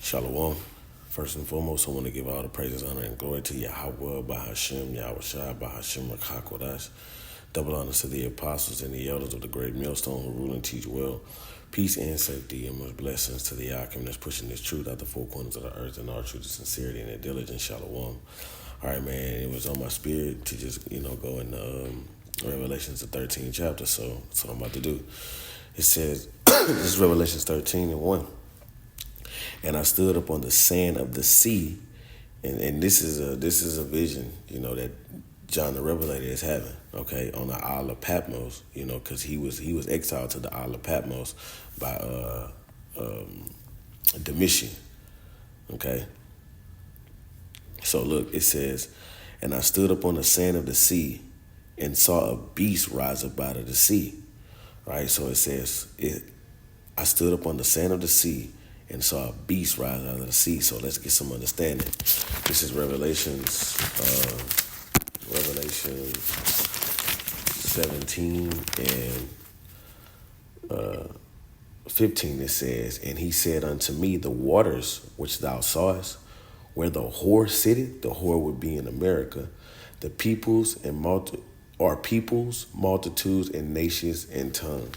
Shalom. First and foremost, I want to give all the praises, honor, and glory to Yahweh, Bahashem, Yahushua, Bahashem, Rakakodash. Double honors to the apostles and the elders of the great millstone who rule and teach well. Peace and safety and much blessings to the Yakim that's pushing this truth out the four corners of the earth and all truth and sincerity and their diligence. Shalom. All right, man, it was on my spirit to just, go in Revelations, the 13th chapter, so that's what I'm about to do. It says, this is Revelations 13 and 1. And I stood up on the sand of the sea, and this is a vision, that John the Revelator is having, okay, on the Isle of Patmos, because he was exiled to the Isle of Patmos by Domitian, okay. So look, it says, and I stood up on the sand of the sea, and saw a beast rise up out of the sea, right? So it says, I stood up on the sand of the sea, and saw a beast rise out of the sea. So let's get some understanding. This is Revelation 17 and 15. It says, and he said unto me, the waters which thou sawest, where the whore sitteth, the whore would be in America, the peoples and multitudes and nations and tongues.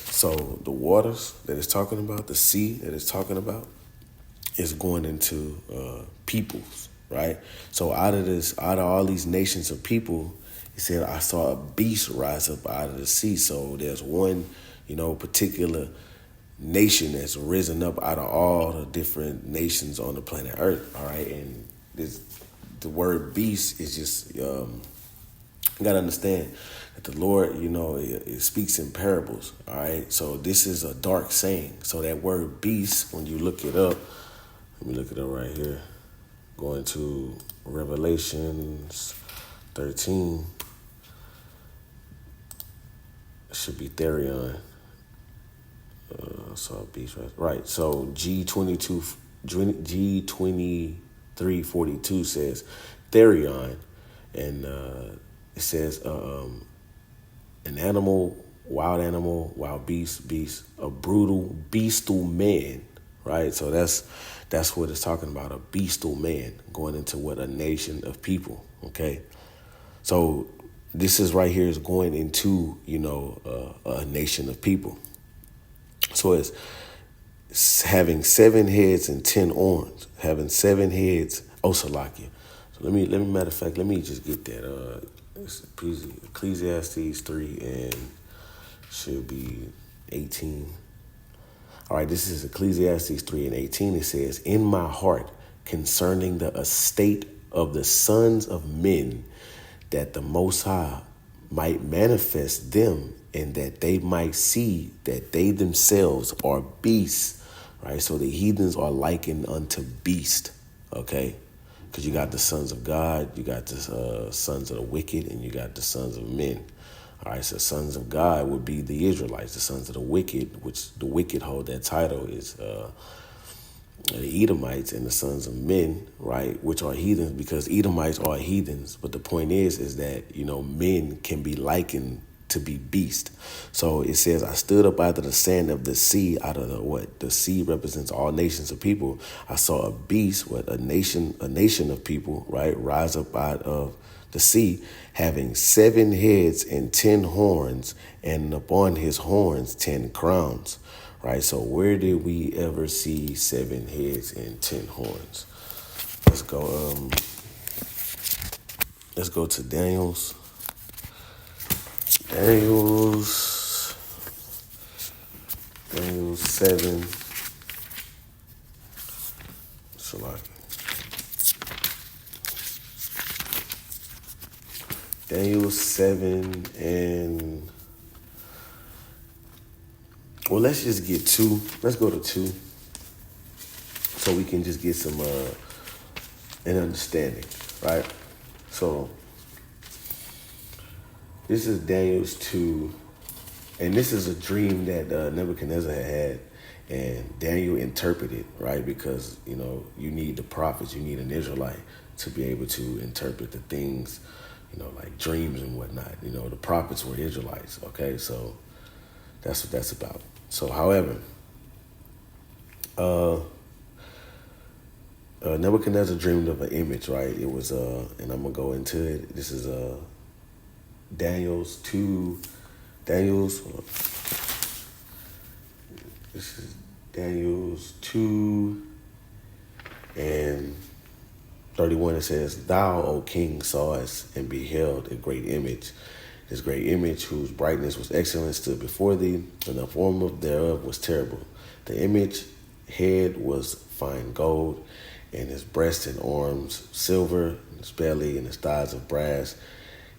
So the waters that it's talking about, the sea that it's talking about, is going into peoples, right? So out of all these nations of people, he said, I saw a beast rise up out of the sea. So there's one, particular nation that's risen up out of all the different nations on the planet Earth, all right? And the word beast is just, you got to understand that the Lord, it speaks in parables, all right? So this is a dark saying. So that word beast, when you look it up, let me look it up right here. Going to Revelations 13. It should be Therion. So beast, right? So G2342 says Therion, and it says an animal, wild beast, a brutal, bestial man, right? So that's what it's talking about, a bestial man going into what a nation of people, okay? So this is right here is going into, a nation of people. So it's having 7 heads and 10 horns, having 7 heads, Salakia. So let me matter of fact, let me just get that. It's Ecclesiastes 3 and should be 18. All right, this is Ecclesiastes 3 and 18. It says, in my heart concerning the estate of the sons of men, that the Most High might manifest them, and that they might see that they themselves are beasts, right? So the heathens are likened unto beast, okay? Because you got the sons of God, you got the sons of the wicked, and you got the sons of men. All right, so sons of God would be the Israelites. The sons of the wicked, which the wicked hold that title, is the Edomites, and the sons of men, right, which are heathens, because Edomites are heathens. But the point is that, men can be likened to be beast. So it says, I stood up out of the sand of the sea, out of the sea represents all nations of people. I saw a beast, a nation of people, right, rise up out of the sea, having 7 heads and 10 horns, and upon his horns 10 crowns, right? So where did we ever see 7 heads and 10 horns? Let's go to Daniel's 7. Daniel 7 and, well, let's just get 2. Let's go to 2 so we can just get some an understanding, right? So this is Daniel's 2, and this is a dream that Nebuchadnezzar had, and Daniel interpreted, right? Because, you need the prophets, you need an Israelite to be able to interpret the things, like dreams and whatnot. The prophets were Israelites, okay? So that's what that's about. So, however, Nebuchadnezzar dreamed of an image, right? It was, and I'm gonna go into it. This is Daniel's 2, Daniel's. This is Daniel's 2 and 31. It says, "Thou, O king, sawest and beheld a great image. This great image, whose brightness was excellent, stood before thee, and the form of thereof was terrible. The image head was fine gold, and his breast and arms silver, and his belly and his thighs of brass,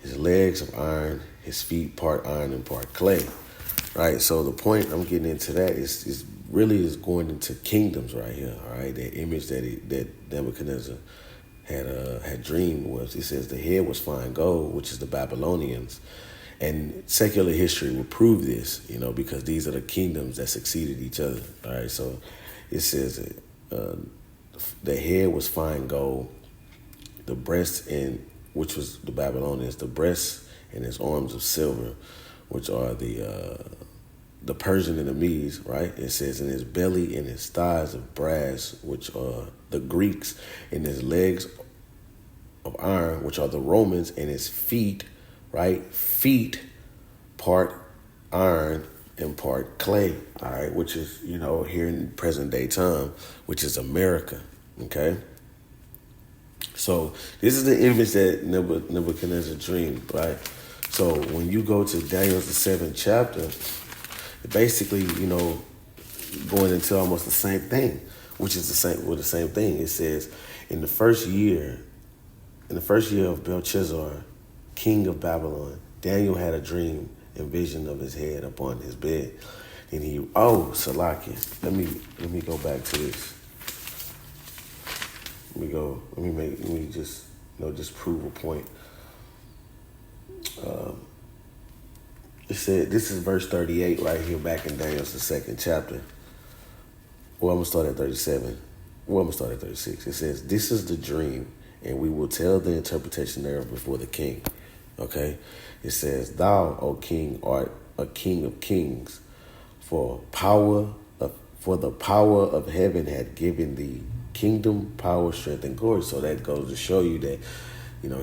his legs of iron, his feet part iron and part clay." Right, so the point I'm getting into that is really is going into kingdoms right here. All right, that image that Nebuchadnezzar had dreamed was, he says the head was fine gold, which is the Babylonians, and secular history will prove this, because these are the kingdoms that succeeded each other. All right, so it says the head was fine gold, the breast which was the Babylonians, the breast and his arms of silver, which are the Persian and the Medes, right? It says in his belly and his thighs of brass, which are the Greeks, and his legs of iron, which are the Romans, and his feet, right? Feet, part iron and part clay, all right? Which is, here in present day time, which is America, okay? So this is the image that Nebuchadnezzar dreamed, right? So when you go to Daniel's the 7th chapter, basically, going into almost the same thing, which is the same thing. It says, in the first year of Belshazzar, king of Babylon, Daniel had a dream and vision of his head upon his bed. And Salakia. Let me go back to this. Let me just prove a point. It said, this is verse 38 right here back in Daniel's the 2nd chapter. Well, I'm going to start at 37. Well, I'm going to start at 36. It says, "This is the dream, and we will tell the interpretation thereof before the king." Okay? It says, "Thou, O king, art a king of kings, for the power of heaven had given thee kingdom, power, strength, and glory." So that goes to show you that,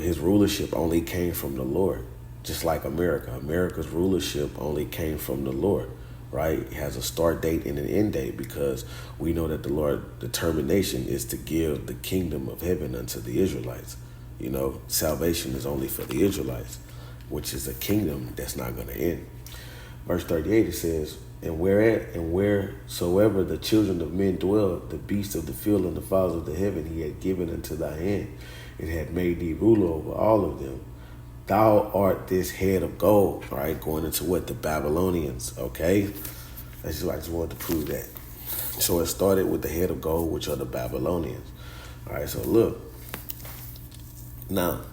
his rulership only came from the Lord. Just like America. America's rulership only came from the Lord, right? It has a start date and an end date, because we know that the Lord's determination is to give the kingdom of heaven unto the Israelites. Salvation is only for the Israelites, which is a kingdom that's not going to end. Verse 38, it says, and wheresoever the children of men dwell, the beasts of the field and the fowls of the heaven he had given into thy hand, and had made thee ruler over all of them. Thou art this head of gold," right? Going into what? The Babylonians, okay? I just wanted to prove that. So it started with the head of gold, which are the Babylonians. All right, so look. Now,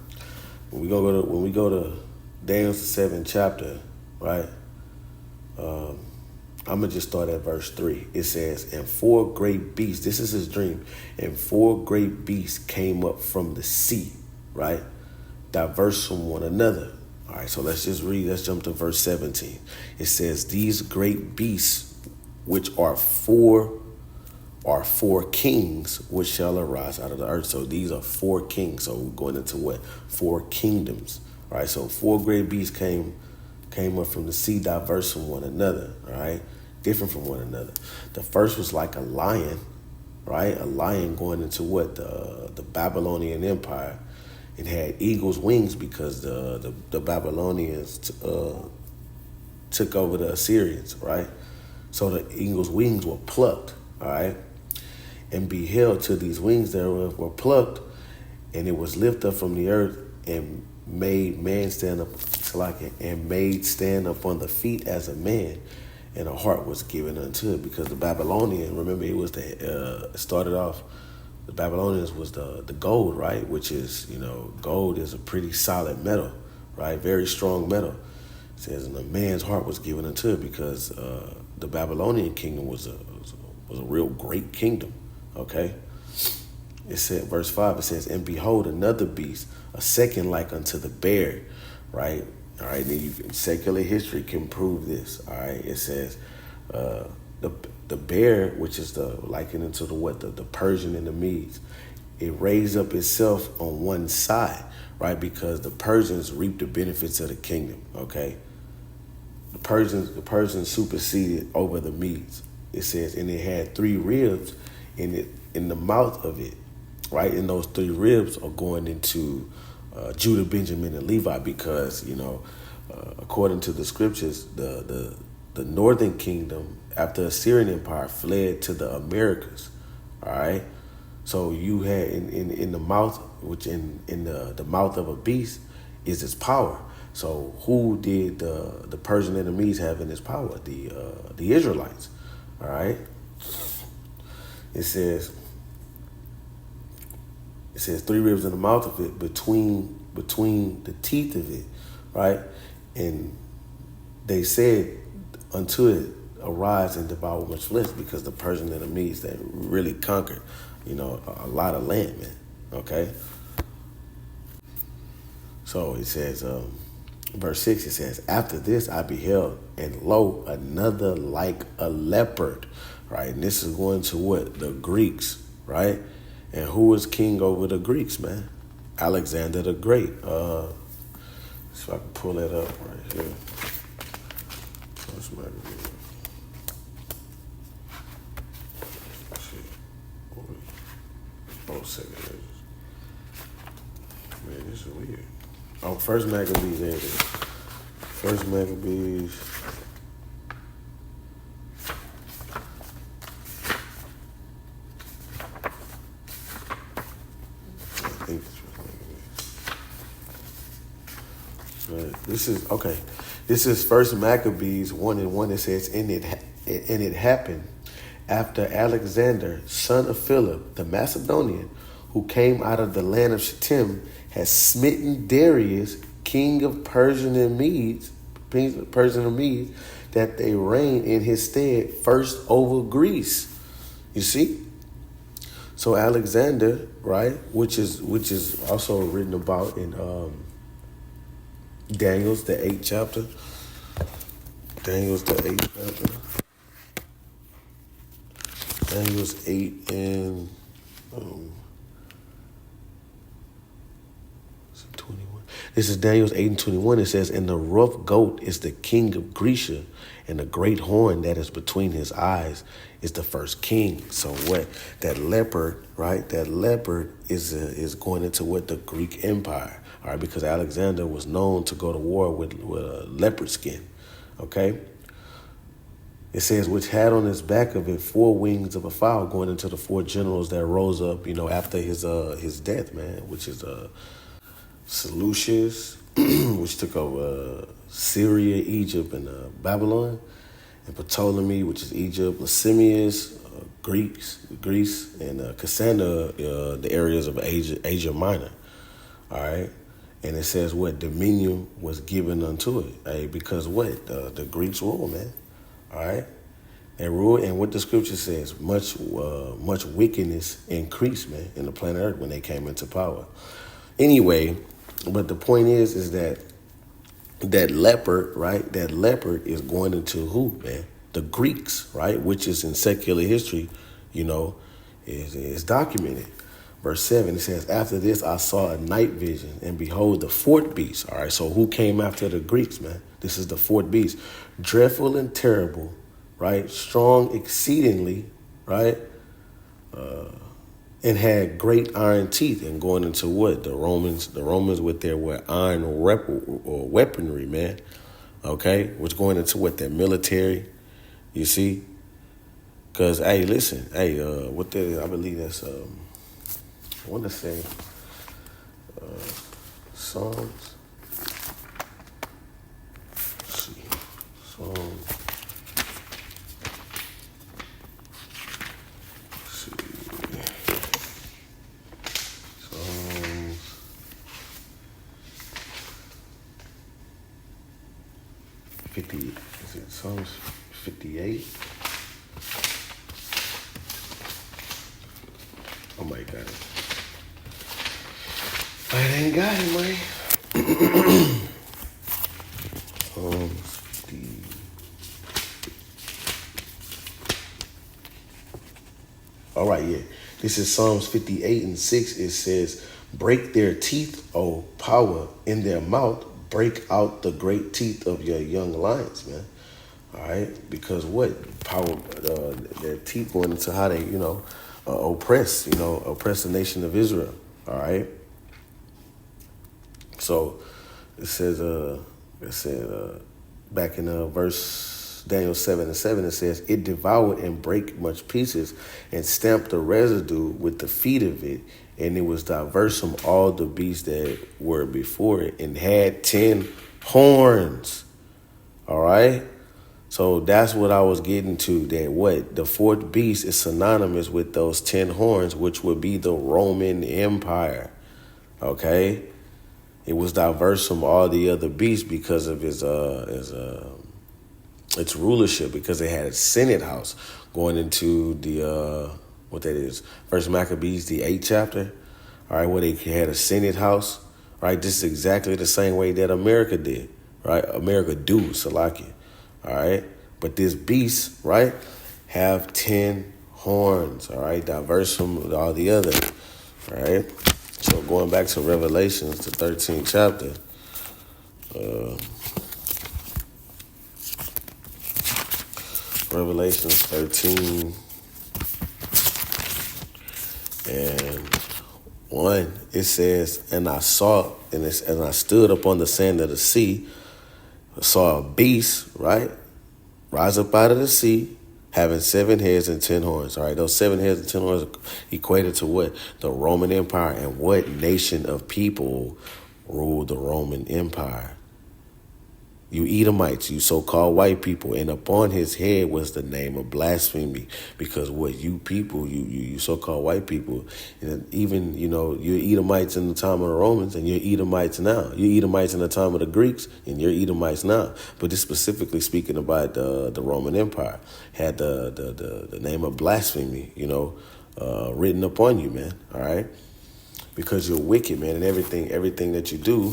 when we go to Daniel's 7th chapter, right? I'm going to just start at verse 3. It says, "And 4 great beasts," this is his dream, "and 4 great beasts came up from the sea," right? "Diverse from one another." All right, so let's jump to verse 17. It says, "These great beasts, which are four kings, which shall arise out of the earth." So these are 4 kings. So we're going into what? 4 kingdoms. All right, so 4 great beasts came up from the sea, diverse from one another. All right, different from one another. The first was like a lion, right? A lion going into what? The Babylonian Empire. It had eagle's wings because the Babylonians took over the Assyrians, right? So the eagle's wings were plucked, all right? "And beheld till these wings thereof were plucked, and it was lifted up from the earth, and made stand upon the feet as a man, and a heart was given unto it." Because the Babylonian, remember, it was started off. The Babylonians was the gold, right? Which is, gold is a pretty solid metal, right? Very strong metal. It says, "And a man's heart was given unto it," because the Babylonian kingdom was a real great kingdom, okay? It said, verse 5, it says, "And behold, another beast, a second like unto the bear," right? All right, then secular history can prove this, all right? It says, the bear, which is likened to the Persian and the Medes, it raised up itself on one side, right? Because the Persians reaped the benefits of the kingdom, okay? The Persians superseded over the Medes. It says, and it had 3 ribs in the mouth of it, right? And those 3 ribs are going into Judah, Benjamin, and Levi, because according to the scriptures, the northern kingdom after Assyrian Empire fled to the Americas. All right, so you had in the mouth, which in the mouth of a beast is its power. So who did the Persian enemies have in its power? The Israelites. All right. It says 3 ribs in the mouth of it, between the teeth of it, right? And they said unto it, arise and devour much flesh, because the Persian enemies that really conquered, a lot of land, man. Okay. So it says, verse 6, it says, after this I beheld, and lo, another like a leopard, right? And this is going to what? The Greeks, right? And who was king over the Greeks, man? Alexander the Great. So I can pull that up right here. First Maccabees. Oh, 2 Man, this is weird. Oh, First Maccabees, there it is. First Maccabees. I think it's First Maccabees. This is okay. This is First Maccabees 1:1. It says, and it happened after Alexander, son of Philip, the Macedonian, who came out of the land of Shittim, had smitten Darius, king of Persian and Medes, that they reigned in his stead first over Greece. You see? So Alexander, right, which is also written about in Daniel's the 8th chapter. Daniel's the 8th chapter. Daniel's 8 and 21. This is Daniel's 8 and 21. It says, and the rough goat is the king of Grecia, and the great horn that is between his eyes is the first king. So what? That leopard, right? That leopard is going into what? The Greek Empire. All right, because Alexander was known to go to war with a leopard skin. Okay. It says, which had on his back of it 4 wings of a fowl, going into the 4 generals that rose up, after his death, man, which is Seleucus, which took over Syria, Egypt, and Babylon, and Ptolemy, which is Egypt, Licinius, Greece, and Cassandra, the areas of Asia Minor. All right. And it says what? Dominion was given unto it, because what? The Greeks rule, man. All right, they rule, and what the scripture says, much wickedness increased, man, in the planet Earth when they came into power. Anyway, but the point is that leopard, right? That leopard is going into who, man? The Greeks, right? Which is in secular history, is documented. Verse 7, it says, after this I saw a night vision, and behold, the 4th beast. All right, so who came after the Greeks, man? This is the 4th beast. Dreadful and terrible, right? Strong exceedingly, right? And had great iron teeth. And going into what? The Romans with their iron weaponry, man. Okay? Which going into what? Their military. You see? Because, hey, listen. Hey, what that is, I believe that's... I want to say Psalms. Let's see. Psalms. Let's see. Psalms. 50. Is it Psalms 58? Oh my God. I ain't got it, man. All right, yeah. This is Psalms 58:6. It says, break their teeth, O power, in their mouth. Break out the great teeth of your young lions, man. All right, because what power? Their teeth going into how they, oppress the nation of Israel. All right. So it says, back in verse Daniel 7:7, it says, it devoured and brake much pieces, and stamped the residue with the feet of it, and it was diverse from all the beasts that were before it, and had 10 horns. All right. So that's what I was getting to, that what the fourth beast is synonymous with those 10 horns, which would be the Roman Empire. Okay. It was diverse from all the other beasts because of its rulership, because it had a Senate house going into the what that is, First Maccabees, the 8th chapter. All right, where they had a Senate house. Right, this is exactly the same way that America did. Right, America do, Salakia. All right, but this beast, right, have 10 horns. All right, diverse from all the others. All right. So going back to Revelations, the 13th chapter, Revelations 13 and 1, it says, and I saw, and I stood upon the sand of the sea, saw a beast, right, rise up out of the sea, having 7 heads and 10 horns. All right, those 7 heads and 10 horns equated to what? The Roman Empire. And what nation of people ruled the Roman Empire? You Edomites, you so-called white people, and upon his head was the name of blasphemy, because what you people, you so-called white people, and even, you're Edomites in the time of the Romans, and you're Edomites now. You're Edomites in the time of the Greeks, and you're Edomites now. But this specifically speaking about the Roman Empire, had the name of blasphemy, written upon you, man. All right, because you're wicked, man, and everything that you do.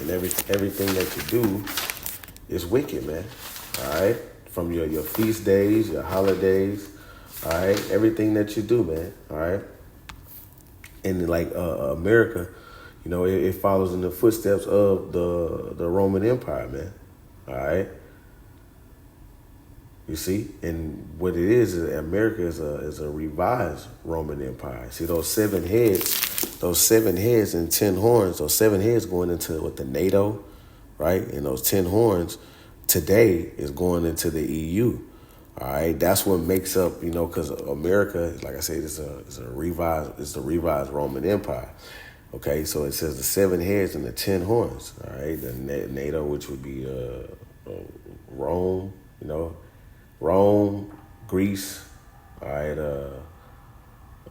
And everything that you do is wicked, man. All right? From your feast days, your holidays, all right? Everything that you do, man. All right? And like America, it follows in the footsteps of the Roman Empire, man. All right? You see? And what it is America is a revised Roman Empire. See, those 7 heads and 10 horns, those 7 heads going into the NATO, right? And those 10 horns today is going into the EU. All right, that's what makes up, because America, like I said, is the revised Roman Empire. Okay, so it says the 7 heads and the 10 horns. All right, the NATO, which would be Rome, Rome, Greece. All right,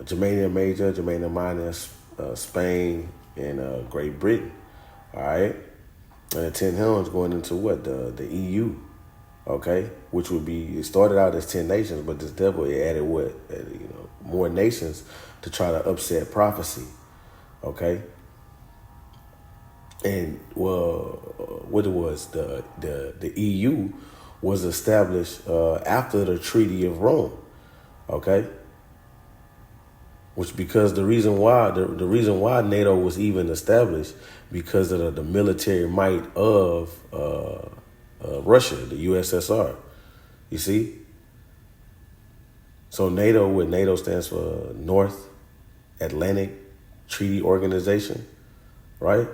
Germania Major, Germania Minor, Spain, and Great Britain. All right, and the 10 horns going into what? The EU. Okay, which would be, it started out as 10 nations, but this devil added what? More nations to try to upset prophecy. Okay, and what it was, the EU was established after the Treaty of Rome. Okay, which, because the reason why NATO was even established, because of the military might of Russia, the USSR. You see? So NATO, what NATO stands for, North Atlantic Treaty Organization, right?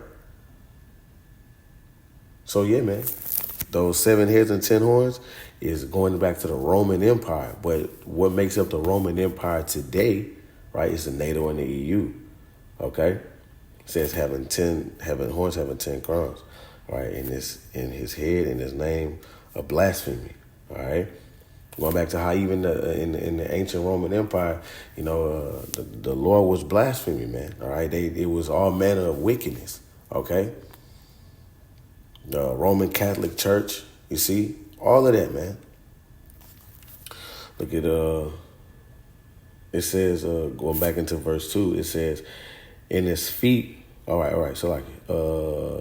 So yeah, man, those 7 heads and 10 horns is going back to the Roman Empire. But what makes up the Roman Empire today, right, is the NATO and the EU. Okay? It says having horns, having 10 crowns, right? In his head, in his name, a blasphemy. All right. Going back to how even in the ancient Roman Empire, the Lord was blasphemy, man. All right. It was all manner of wickedness. Okay. The Roman Catholic Church, you see, all of that, man. Look at it says, going back into verse 2, it says, in his feet. All right. So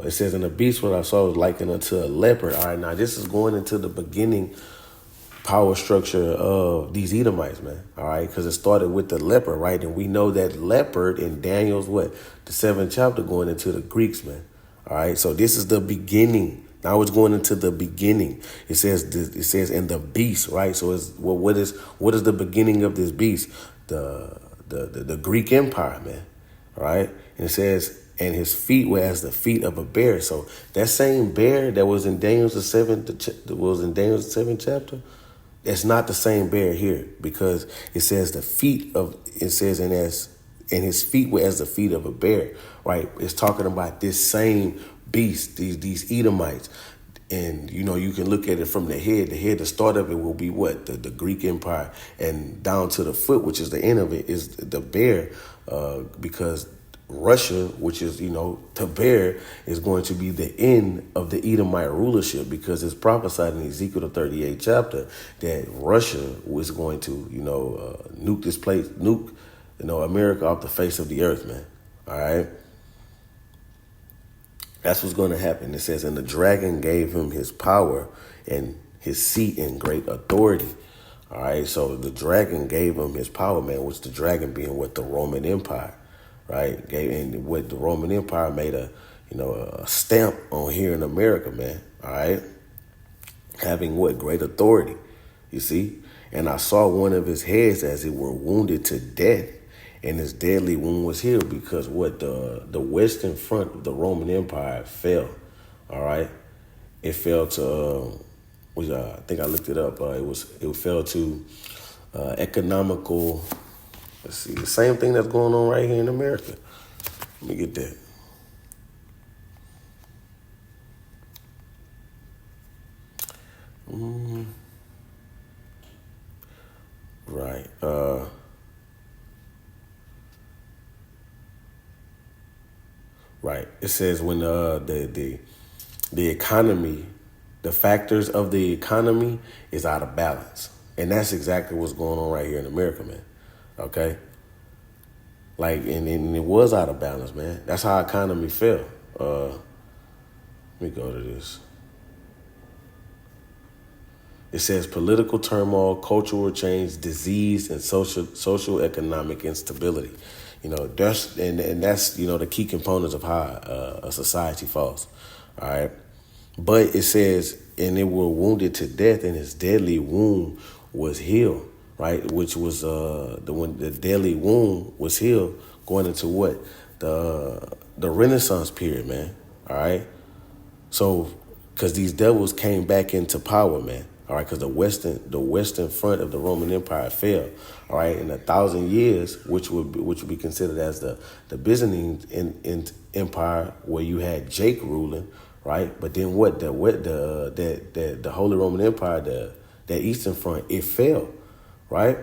it says, and the beast what I saw was likened unto a leopard. All right, now this is going into the beginning power structure of these Edomites, man. All right, because it started with the leopard, right? And we know that leopard in Daniel's the 7th chapter, going into the Greeks, man. All right, so this is the beginning. Now it's going into the beginning. It says in the beast, right? So it's what is the beginning of this beast? The Greek Empire, man. All right, and it says, and his feet were as the feet of a bear. So that same bear that was in Daniel's the seventh chapter, it's not the same bear here, because it says and his feet were as the feet of a bear, right? It's talking about this same beast, these Edomites. And, you can look at it from the head. The start of it will be what? The Greek Empire. And down to the foot, which is the end of it, is the bear, because Russia, which is, the bear, is going to be the end of the Edomite rulership, because it's prophesied in Ezekiel the 38th chapter that Russia was going to, nuke this place, America off the face of the earth, man. All right. That's what's going to happen. It says, and the dragon gave him his power and his seat and great authority. All right. So the dragon gave him his power, man, which the dragon being the Roman Empire, right? And what the Roman Empire made a stamp on here in America, man. All right. Having great authority, you see? And I saw one of his heads as it were wounded to death, and his deadly wound was healed, because the western front of the Roman Empire fell. All right, it fell to I think I looked it up. It fell to economical. Let's see, the same thing that's going on right here in America. Let me get that. Right. Right. It says when the economy, the factors of the economy is out of balance. And that's exactly what's going on right here in America, man. Okay? And it was out of balance, man. That's how our economy fell. Let me go to this. It says political turmoil, cultural change, disease, and social economic instability. That's the key components of how a society falls. All right. But it says, and they were wounded to death, and his deadly wound was healed, right? Which was when the deadly wound was healed, going into what? The Renaissance period, man. All right. So, because these devils came back into power, man. All right, because the western front of the Roman Empire fell. All right, in 1,000 years, which would be considered as the Byzantine Empire, where you had Jake ruling, right? But then the Holy Roman Empire, that Eastern Front, it fell, right?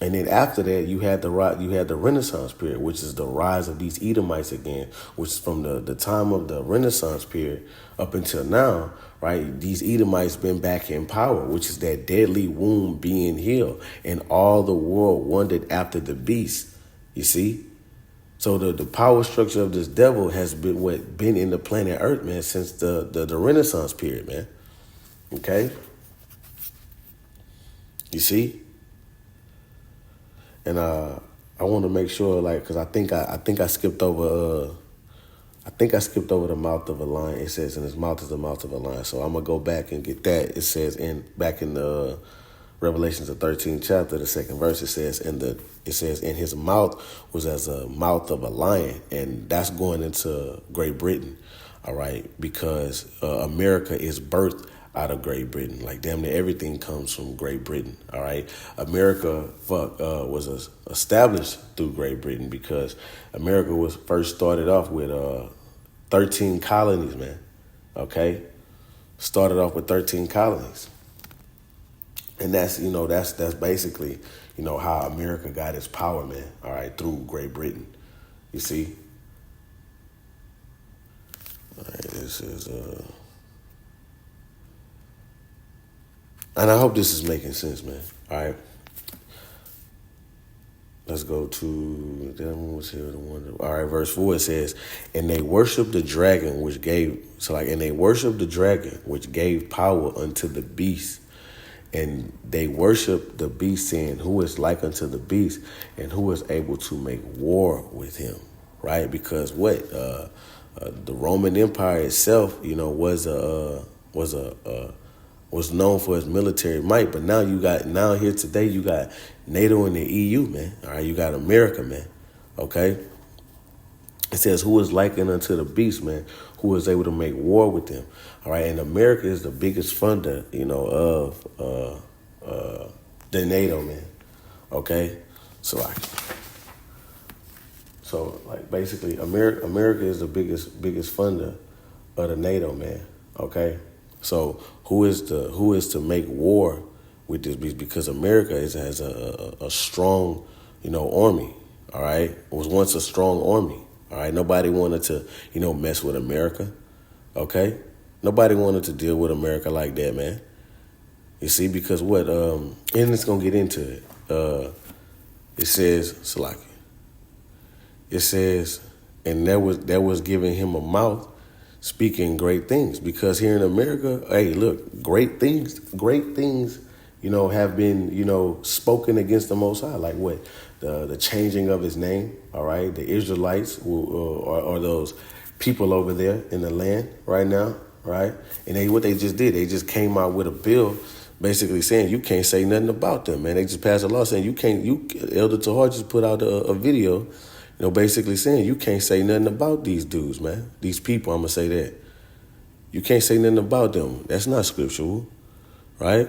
And then after that, you had the Renaissance period, which is the rise of these Edomites again, which is from the time of the Renaissance period up until now, right? These Edomites been back in power, which is that deadly wound being healed. And all the world wondered after the beast, you see? So the power structure of this devil has been in the planet Earth, man, since the Renaissance period, man. Okay? You see? And I want to make sure, because I think I skipped over the mouth of a lion. It says, in his mouth is the mouth of a lion. So I'm gonna go back and get that. It says back in the Revelations, the 13th chapter, the second verse. It says, and his mouth was as a mouth of a lion, and that's going into Great Britain. All right, because America is birthed out of Great Britain. Like, damn near everything comes from Great Britain. All right. America was established through Great Britain, because America was first started off with 13 colonies, man. Okay. Started off with 13 colonies. And that's basically, how America got its power, man. All right. Through Great Britain. You see? All right. This is, and I hope this is making sense, man. All right. Let's go to that one was here. All right, verse 4, it says, and they worshiped the dragon and they worshiped the dragon which gave power unto the beast, And they worship the beast, saying, who is like unto the beast, and who is able to make war with him, right? Because the Roman Empire itself, was known for its military might. But now here today, you got NATO and the EU, man. All right, you got America, man. Okay. It says, who is likened unto the beast, man, who is able to make war with them. All right, and America is the biggest funder, of the NATO, man. Okay, so basically, America is the biggest funder of the NATO, man. Okay, so who is to make war with this beast? Because America has a strong, army. All right, it was once a strong army. All right, nobody wanted to, mess with America. Okay, nobody wanted to deal with America like that, man. You see, because and it's gonna get into it. It says, Salaki. It says, and there was giving him a mouth, speaking great things. Because here in America, hey, look, great things, have been, spoken against the Most High. Like what? The changing of his name, all right? The Israelites are those people over there in the land right now, right? And what they just did, they just came out with a bill basically saying you can't say nothing about them, man. They just passed a law saying Elder Tahar just put out a video, basically saying you can't say nothing about these dudes, man. These people, I'm going to say that. You can't say nothing about them. That's not scriptural, right?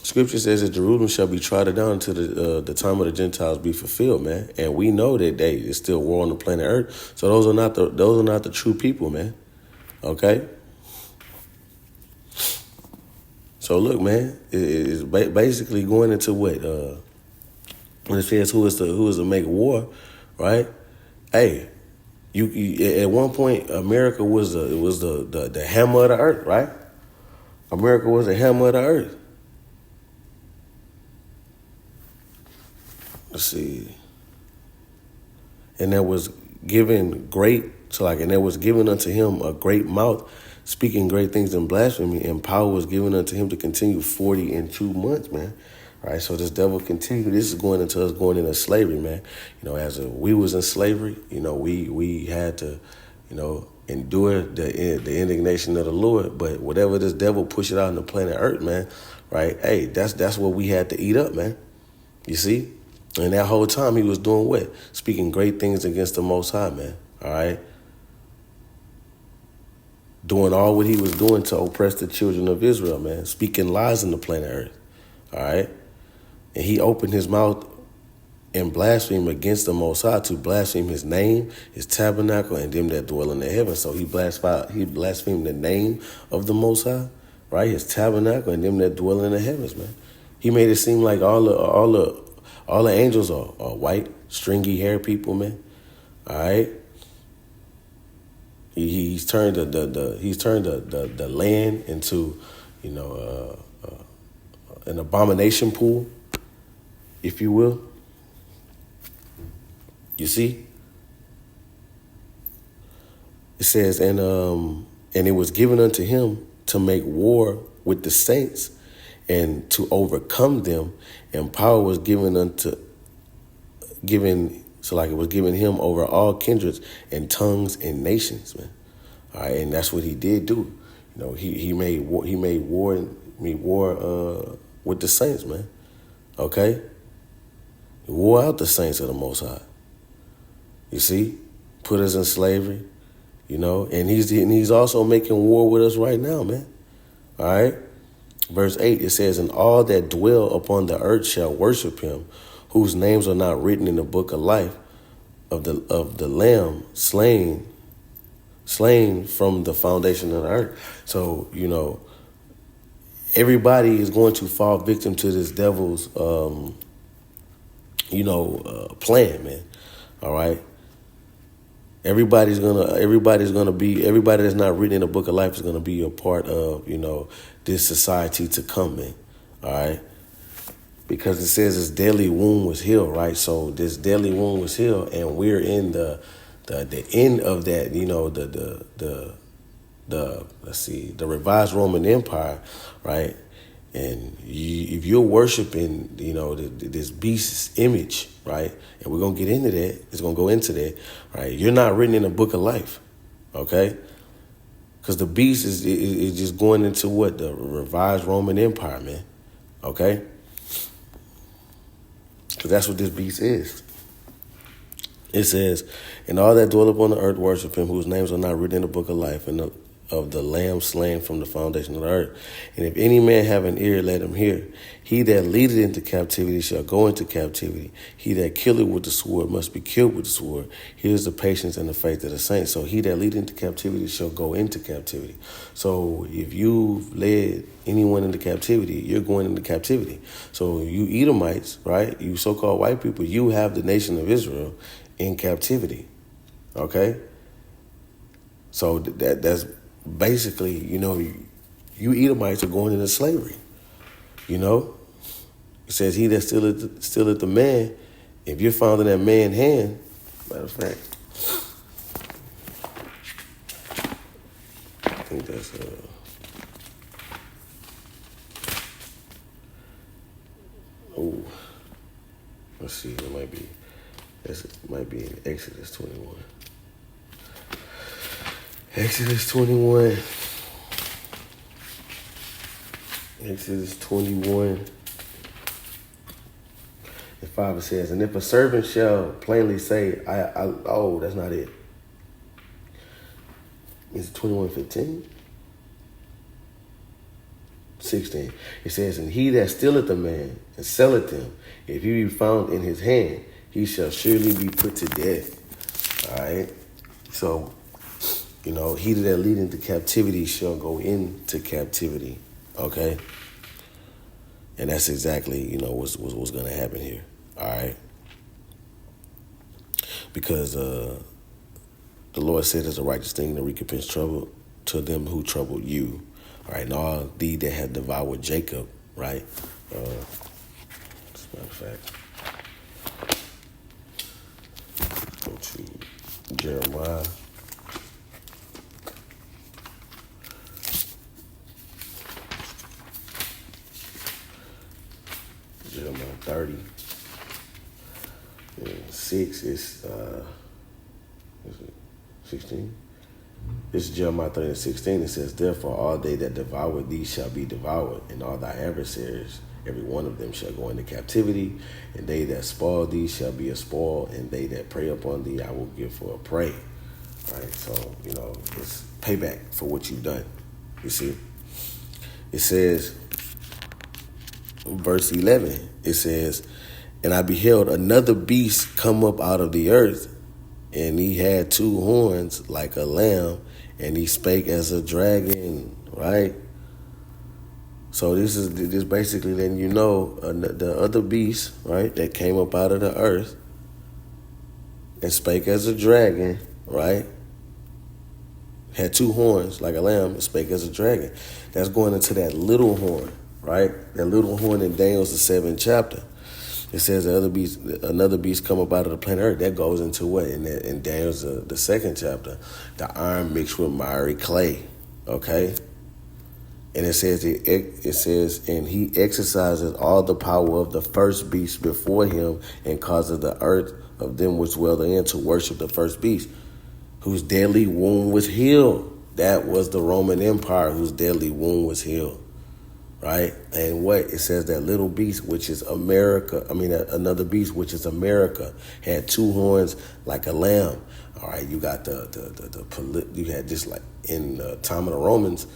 Scripture says that Jerusalem shall be trodden down until the time of the Gentiles be fulfilled, man. And we know that it's still war on the planet Earth. So those are not the true people, man. Okay. So look, man, it's basically going into what when it says who is to make war, right? Hey, you at one point America was the hammer of the earth, right? America was the hammer of the earth. Let's see. And there was given unto him a great mouth, speaking great things and blasphemy, and power was given unto him to continue 42 months, man. All right, so this devil continued. This is going into us going into slavery, man. As we was in slavery, we had to, endure the indignation of the Lord. But whatever this devil push it out on the planet Earth, man, right? Hey, that's what we had to eat up, man. You see? And that whole time he was doing what? Speaking great things against the Most High, man. All right? Doing all what he was doing to oppress the children of Israel, man. Speaking lies on the planet Earth. All right? And he opened his mouth and blasphemed against the Most High, to blaspheme his name, his tabernacle, and them that dwell in the heavens. So he blasphemed the name of the Most High, right? His tabernacle and them that dwell in the heavens, man. He made it seem like all the angels are white, stringy hair people, man. All right. He's turned the land into, an abomination pool, if you will. You see? It says, and it was given unto him to make war with the saints and to overcome them, and power was given it was given him over all kindreds and tongues and nations, man. All right, and that's what he did do. He made war with the saints, man. Okay, he wore out the saints of the Most High. You see, put us in slavery, and he's also making war with us right now, man. All right. Verse 8, it says, and all that dwell upon the earth shall worship him, whose names are not written in the book of life of the Lamb slain from the foundation of the earth. So, everybody is going to fall victim to this devil's, plan, man. All right. Everybody that's not written in the book of life is gonna be a part of, this society to come, man. All right. Because it says his deadly wound was healed, right? So this deadly wound was healed, and we're in the end of that, the revised Roman Empire, right? And if you're worshiping, this beast's image, right? And we're going to get into that. It's going to go into that, right? You're not written in the book of life, okay? Because the beast is just going into what? The revised Roman Empire, man, okay? Because that's what this beast is. It says, and all that dwell upon the earth worship him, whose names are not written in the book of life, and of the Lamb slain from the foundation of the earth. And if any man have an ear, let him hear. He that leadeth into captivity shall go into captivity. He that killeth with the sword must be killed with the sword. Here's the patience and the faith of the saints. So he that leadeth into captivity shall go into captivity. So if you've led anyone into captivity, you're going into captivity. So you Edomites, right? You so-called white people, you have the nation of Israel in captivity, okay? So that's basically, you Edomites are going into slavery, It says he that stealeth the man, if you're found in that man's hand, matter of fact, I think that's, let's see, it might be in Exodus 21. Exodus 21. Exodus 21. And 5 it says, and if a servant shall plainly say, that's not it. Is it 21:15? 16. It says, and he that stealeth a man and selleth him, if he be found in his hand, he shall surely be put to death. All right? So, he that lead into captivity shall go into captivity. Okay? And that's exactly, what's going to happen here. All right? Because the Lord said it's a righteous thing to recompense trouble to them who troubled you. All right? And all thee that had devoured Jacob, right? As a matter of fact, go to Jeremiah. Jeremiah 30. And 6 is 16. This is Jeremiah 30 and 16. It says, therefore all they that devour thee shall be devoured, and all thy adversaries, every one of them shall go into captivity, and they that spoil thee shall be a spoil, and they that prey upon thee I will give for a prey. Right? So, it's payback for what you've done. You see? It says, verse 11, it says, and I beheld another beast come up out of the earth, and he had 2 horns like a lamb, and he spake as a dragon, right? So this is basically letting you know the other beast, right, that came up out of the earth and spake as a dragon, right? Had 2 horns like a lamb and spake as a dragon. That's going into that little horn, right? That little horn in Daniel's the 7th chapter. It says another beast come up out of the planet Earth. That goes into what? In Daniel's the 2nd chapter. The iron mixed with miry clay. Okay? And it says, and he exercises all the power of the first beast before him, and causes the earth of them which dwell therein to worship the first beast, whose deadly wound was healed. That was the Roman Empire, whose deadly wound was healed. Right? And what? It says that little beast, which is America, another beast, which is America, had 2 horns like a lamb. All right, you got you had just like in the time of the Romans,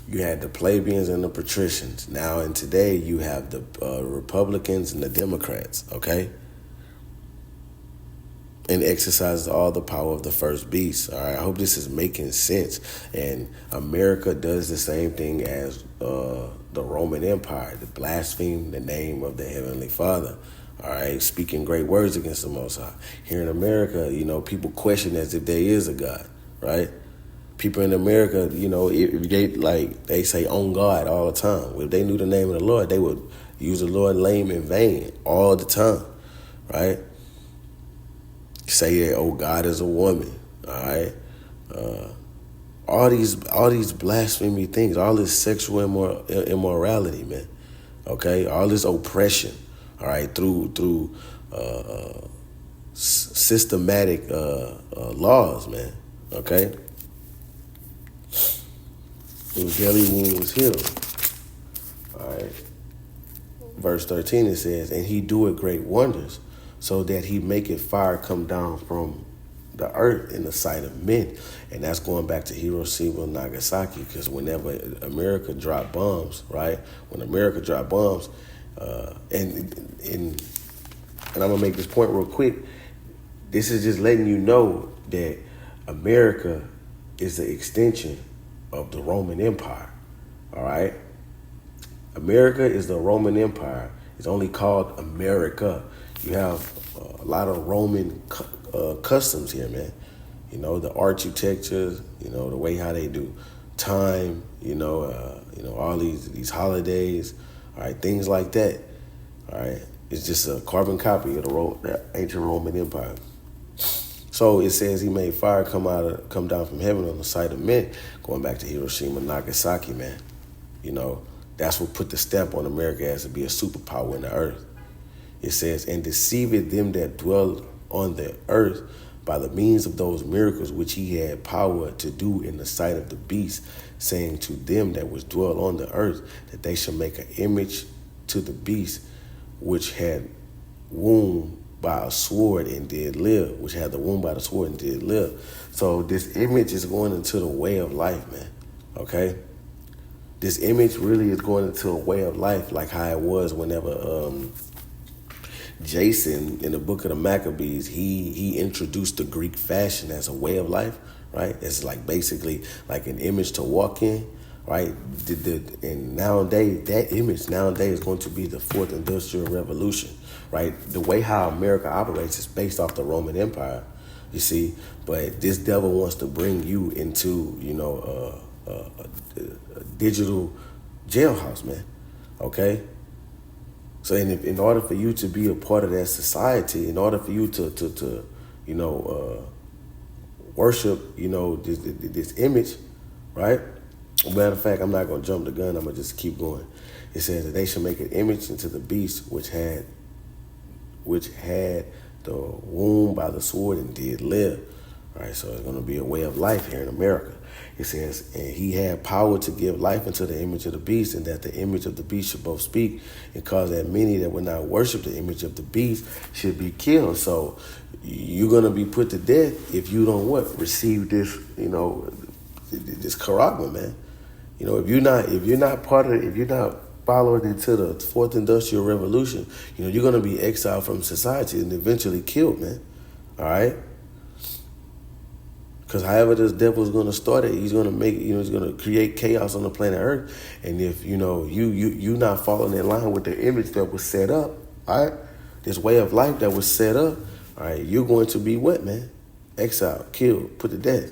you had the plebeians and the patricians. Now in today, you have the Republicans and the Democrats, okay? And exercises all the power of the first beast. All right, I hope this is making sense. And America does the same thing as the Roman Empire, to blaspheme the name of the Heavenly Father. All right, speaking great words against the Most High. Here in America, people question as if there is a God, right? People in America, if they say on God all the time. If they knew the name of the Lord, they would use the Lord's name in vain all the time, right? Say that, oh, God is a woman, all right? all these blasphemy things, all this sexual immorality, man. Okay, all this oppression, all right, through systematic laws, man. Okay, whose daily wound was healed. All right. Verse 13 it says, and he doeth great wonders, so that he maketh fire come down from the earth in the sight of men. And that's going back to Hiroshima and Nagasaki, because whenever America dropped bombs, right? When America dropped bombs, and I'm gonna make this point real quick. This is just letting you know that America is the extension of the Roman Empire. All right. America is the Roman Empire. It's only called America. You have a lot of Roman customs here, man. You know, the architecture, you know, the way how they do time, all these holidays, all right, things like that. All right. It's just a carbon copy of the ancient Roman Empire. So it says he made fire come down from heaven on the sight of men, going back to Hiroshima and Nagasaki, man. You know, that's what put the stamp on America as to be a superpower in the earth. It says, and deceiveth them that dwell on the earth by the means of those miracles which he had power to do in the sight of the beast, saying to them that was dwell on the earth, that they shall make an image to the beast, which had wound by a sword and did live, which had the wound by the sword and did live. So this image is going into the way of life, man. Okay? This image really is going into a way of life, like how it was whenever Jason in the book of the Maccabees, he introduced the Greek fashion as a way of life, right? It's like basically like an image to walk in, right? And nowadays, that image is going to be the fourth industrial revolution, right? The way how America operates is based off the Roman Empire, you see. But this devil wants to bring you into, a digital jailhouse, man. Okay? So in order for you to be a part of that society, in order for you to worship, this image, right? Matter of fact, I'm not going to jump the gun. I'm going to just keep going. It says that they should make an image into the beast which had the wound by the sword and did live. All right, so it's going to be a way of life here in America. It says, and he had power to give life into the image of the beast, and that the image of the beast should both speak, and cause that many that would not worship the image of the beast should be killed. So you're going to be put to death if you don't receive this, this charagma, man. If you're not following into the fourth industrial revolution, you're going to be exiled from society and eventually killed, man. All right. Because however this devil is going to start it, he's going to make, he's going to create chaos on the planet Earth. And if, you not following in line with the image that was set up, all right, this way of life that was set up, all right, you're going to be what, man? Exiled, killed, put to death.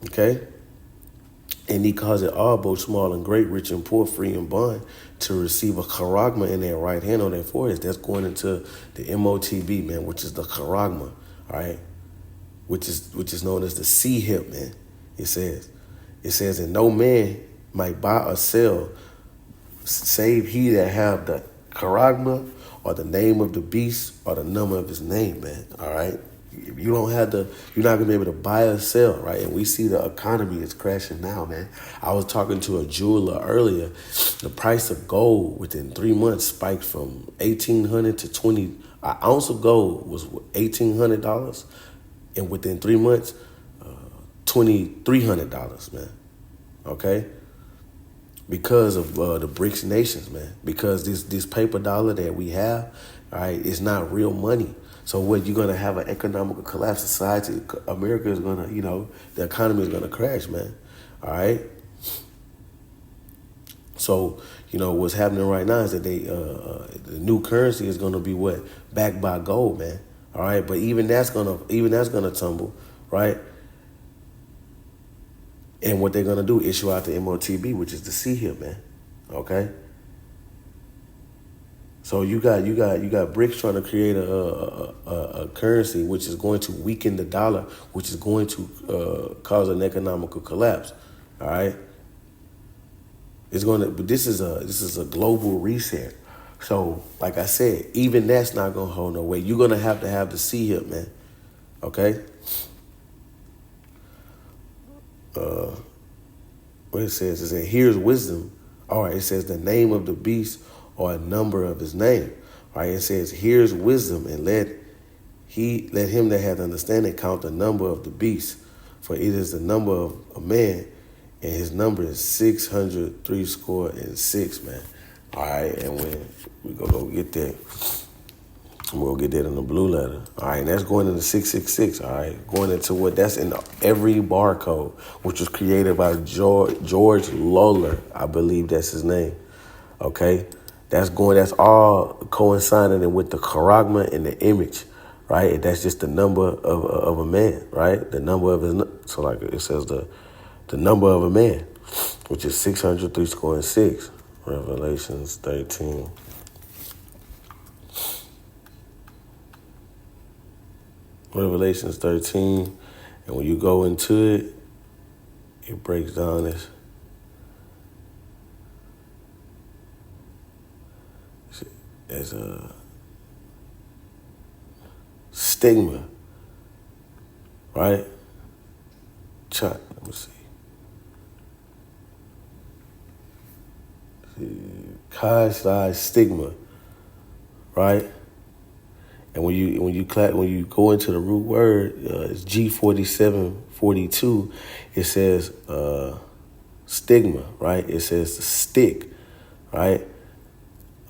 Okay? And he caused it all, both small and great, rich and poor, free and bond, to receive a charagma in their right hand on their foreheads. That's going into the MOTB, man, which is the charagma, all right? Which is known as the C hip, man. It says, and no man might buy or sell, save he that have the charagma or the name of the beast or the number of his name, man. All right. If you don't have you're not gonna be able to buy or sell, right? And we see the economy is crashing now, man. I was talking to a jeweler earlier. The price of gold within 3 months spiked from $1,800 to $20. An ounce of gold was $1,800. And within 3 months, $2,300, man. Okay? Because of the BRICS nations, man. Because this paper dollar that we have, all right, is not real money. So what, you're going to have an economical collapse society. America is going to, the economy is going to crash, man. All right? So, what's happening right now is that the new currency is going to be what? Backed by gold, man. All right, but even that's gonna tumble, right? And what they're gonna do, issue out the MOTB, which is the C hip, man. Okay. So you got BRICS trying to create a currency which is going to weaken the dollar, which is going to cause an economical collapse. All right, it's going to. But this is a global reset. So, like I said, even that's not gonna hold no weight. You're gonna have to have the C hip, man. Okay. What it says here's wisdom. All right, it says the name of the beast or a number of his name. All right, it says here's wisdom, and let him that hath understanding count the number of the beast, for it is the number of a man, and his number is 636, man. All right, and when we go get that, we'll get that in the blue letter. All right, and that's going into 666. All right, going into what that's in every barcode, which was created by George Lawler, I believe that's his name. Okay, that's all coinciding with the charagma and the image, right? And that's just the number of a man, right? The number of his, so like it says the number of a man, which is 636. Revelations 13. Revelations 13, and when you go into it, it breaks down as a stigma, right? Let me see. Chi stigma, right? And when you go into the root word, it's G4742. It says stigma, right? It says the stick, right?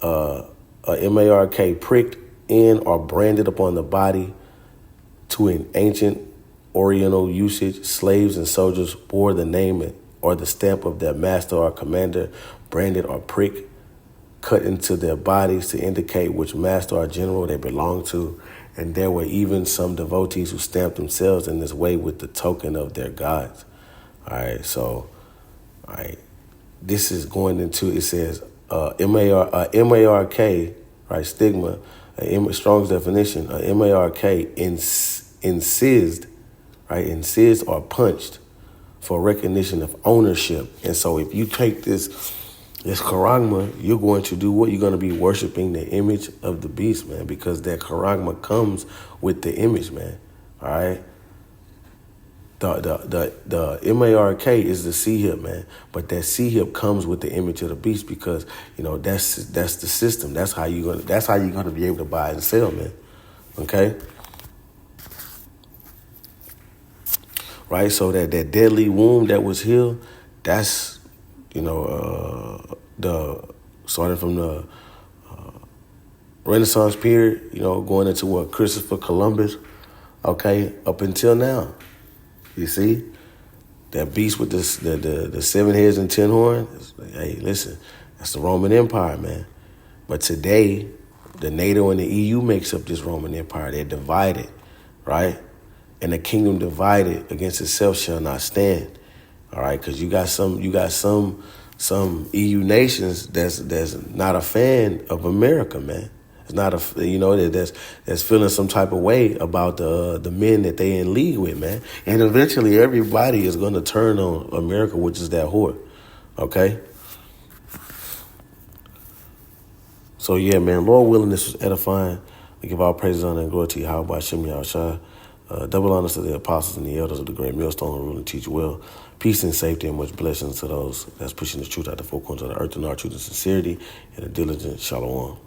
MARK, pricked in or branded upon the body. To an ancient Oriental usage, slaves and soldiers bore the name or the stamp of their master or commander, branded or prick, cut into their bodies to indicate which master or general they belonged to. And there were even some devotees who stamped themselves in this way with the token of their gods. All right, so, all right, this is going into, it says MARK, right, stigma, Strong's definition, MARK, incised, right, incised or punched for recognition of ownership. And so if you take this charagma, you're going to do what? You're going to be worshiping the image of the beast, man, because that charagma comes with the image, man. All right. The MARK is the C hip, man, but that C hip comes with the image of the beast because that's the system. That's how you're gonna be able to buy and sell, man. Okay. Right. So that deadly wound that was healed, that's starting from the Renaissance period, going into what Christopher Columbus, okay, up until now. You see, that beast with the 7 heads and 10 horns. Hey, listen, that's the Roman Empire, man. But today, the NATO and the EU makes up this Roman Empire. They're divided, right? And the kingdom divided against itself shall not stand. All right, because you got some EU nations that's not a fan of America, man. It's not that's feeling some type of way about the men that they in league with, man. And eventually everybody is going to turn on America, which is that whore. Okay? So yeah, man, Lord willing, this was edifying. We give all praises, honor, and glory to Yahweh Hashem Yahushua. Double honors to the apostles and the elders of the great millstone who rule and teach well. Peace and safety and much blessings to those that's pushing the truth out the four corners of the earth in our truth and sincerity and a diligent shalom.